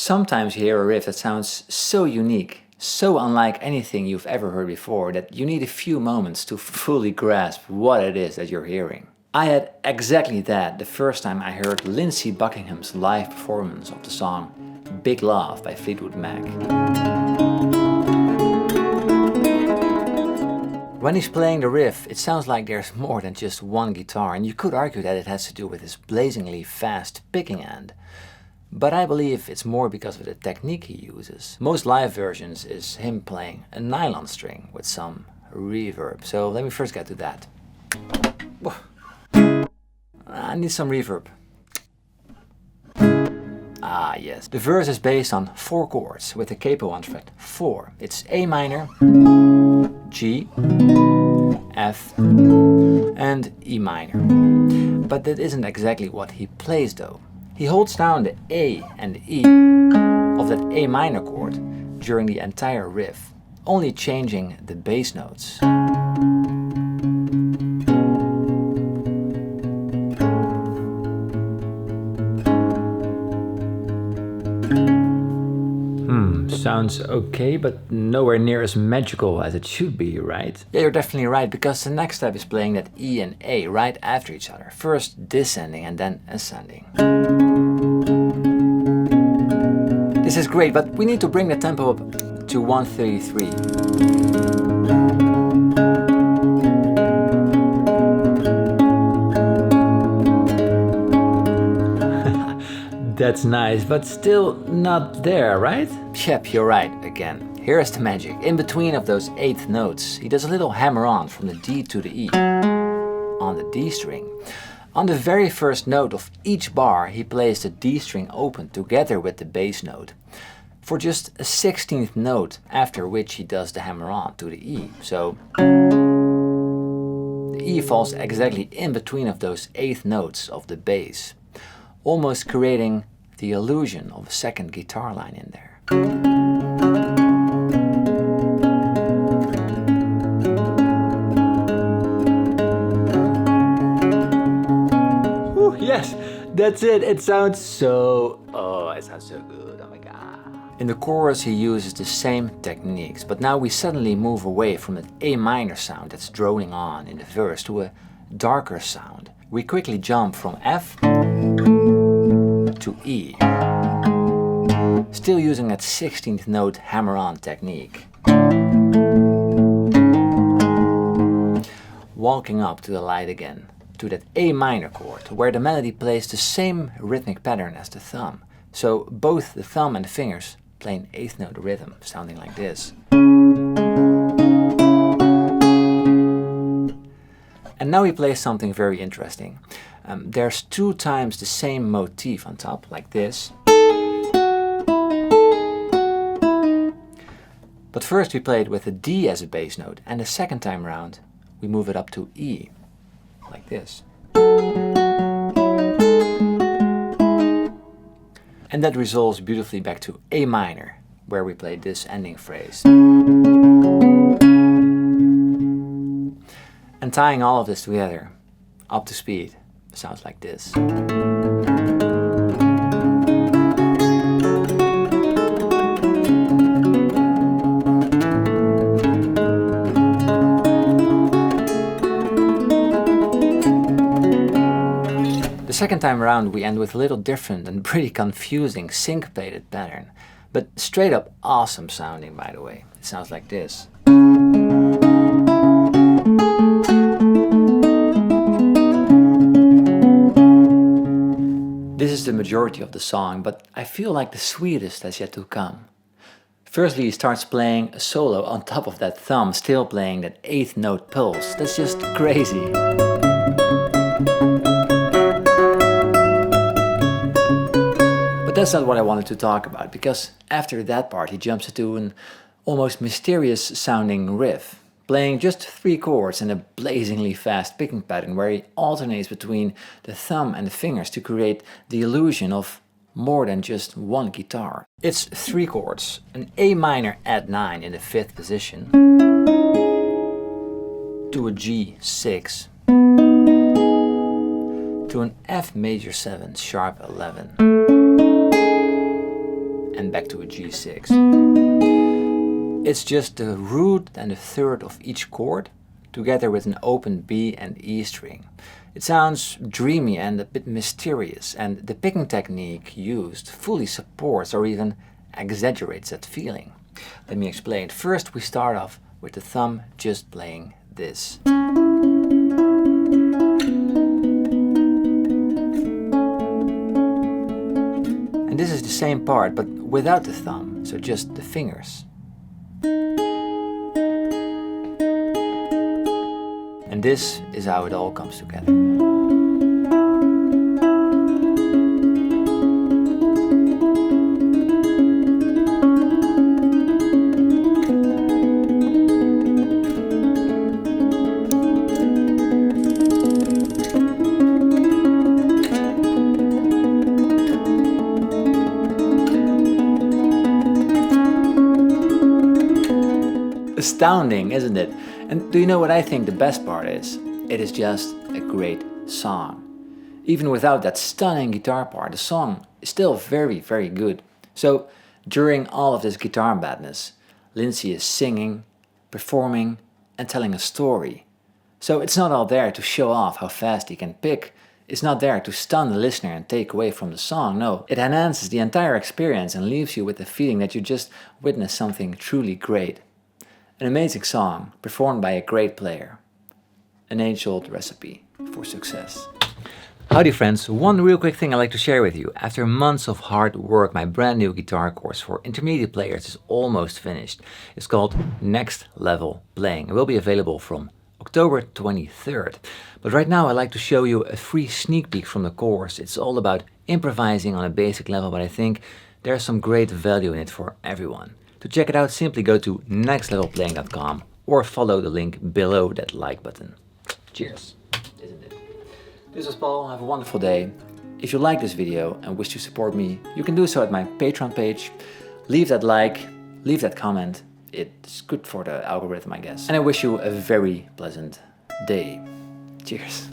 Sometimes you hear a riff that sounds so unique, so unlike anything you've ever heard before, that you need a few moments to fully grasp what it is that you're hearing. I had exactly that the first time I heard Lindsey Buckingham's live performance of the song Big Love by Fleetwood Mac. When he's playing the riff, it sounds like there's more than just one guitar, and you could argue that it has to do with his blazingly fast picking end. But I believe it's more because of the technique he uses. Most live versions is him playing a nylon string with some reverb. So let me first get to that. I need some reverb. Ah yes, the verse is based on 4 chords with the capo on fret 4. It's A minor, G, F and E minor. But that isn't exactly what he plays though. He holds down the A and the E of that A minor chord during the entire riff, only changing the bass notes. Sounds okay, but nowhere near as magical as it should be, right? Yeah, you're definitely right, because the next step is playing that E and A right after each other. First descending and then ascending. This is great, but we need to bring the tempo up to 133. That's nice, but still not there, right? Yep, you're right, again. Here is the magic. In between of those 8th notes, he does a little hammer on from the D to the E on the D string. On the very first note of each bar, he plays the D string open together with the bass note for just a 16th note, after which he does the hammer on to the E. So the E falls exactly in between of those 8th notes of the bass, almost creating the illusion of a second guitar line in there. Ooh, yes, that's it. It sounds so... oh, it sounds so good. Oh my god. In the chorus he uses the same techniques, but now we suddenly move away from that A minor sound that's droning on in the verse to a darker sound. We quickly jump from F to E, still using that 16th note hammer-on technique. Walking up to the light again, to that A minor chord, where the melody plays the same rhythmic pattern as the thumb. So both the thumb and the fingers play an 8th note rhythm, sounding like this. And now he plays something very interesting. There's 2 times the same motif on top, like this. But first we play it with a D as a bass note, and the second time round we move it up to E, like this. And that resolves beautifully back to A minor, where we play this ending phrase. And tying all of this together, up to speed, sounds like this. The second time around we end with a little different and pretty confusing syncopated pattern, but straight up awesome sounding, by the way. It sounds like this. This is the majority of the song, but I feel like the sweetest has yet to come. Firstly, he starts playing a solo on top of that thumb, still playing that 8th note pulse. That's just crazy. But that's not what I wanted to talk about, because after that part he jumps into an almost mysterious sounding riff, playing just 3 chords in a blazingly fast picking pattern where he alternates between the thumb and the fingers to create the illusion of more than just one guitar. It's 3 chords, an A minor add 9 in the 5th position, to a G6, to an F major 7 sharp 11, and back to a G6. It's just the root and the third of each chord, together with an open B and E string. It sounds dreamy and a bit mysterious, and the picking technique used fully supports or even exaggerates that feeling. Let me explain. First, we start off with the thumb just playing this. And this is the same part, but without the thumb, so just the fingers. And this is how it all comes together. Astounding, isn't it? And do you know what I think the best part is? It is just a great song. Even without that stunning guitar part, the song is still very, very good. So during all of this guitar badness, Lindsey is singing, performing, and telling a story. So it's not all there to show off how fast he can pick. It's not there to stun the listener and take away from the song. No, it enhances the entire experience and leaves you with the feeling that you just witnessed something truly great. An amazing song, performed by a great player. An age-old recipe for success. Howdy friends, one real quick thing I'd like to share with you. After months of hard work, my brand new guitar course for intermediate players is almost finished. It's called Next Level Playing. It will be available from October 23rd. But right now I'd like to show you a free sneak peek from the course. It's all about improvising on a basic level, but I think there's some great value in it for everyone. To check it out, simply go to nextlevelplaying.com or follow the link below that like button. Cheers, isn't it? This was Paul, have a wonderful day. If you like this video and wish to support me, you can do so at my Patreon page. Leave that like, leave that comment. It's good for the algorithm, I guess. And I wish you a very pleasant day. Cheers.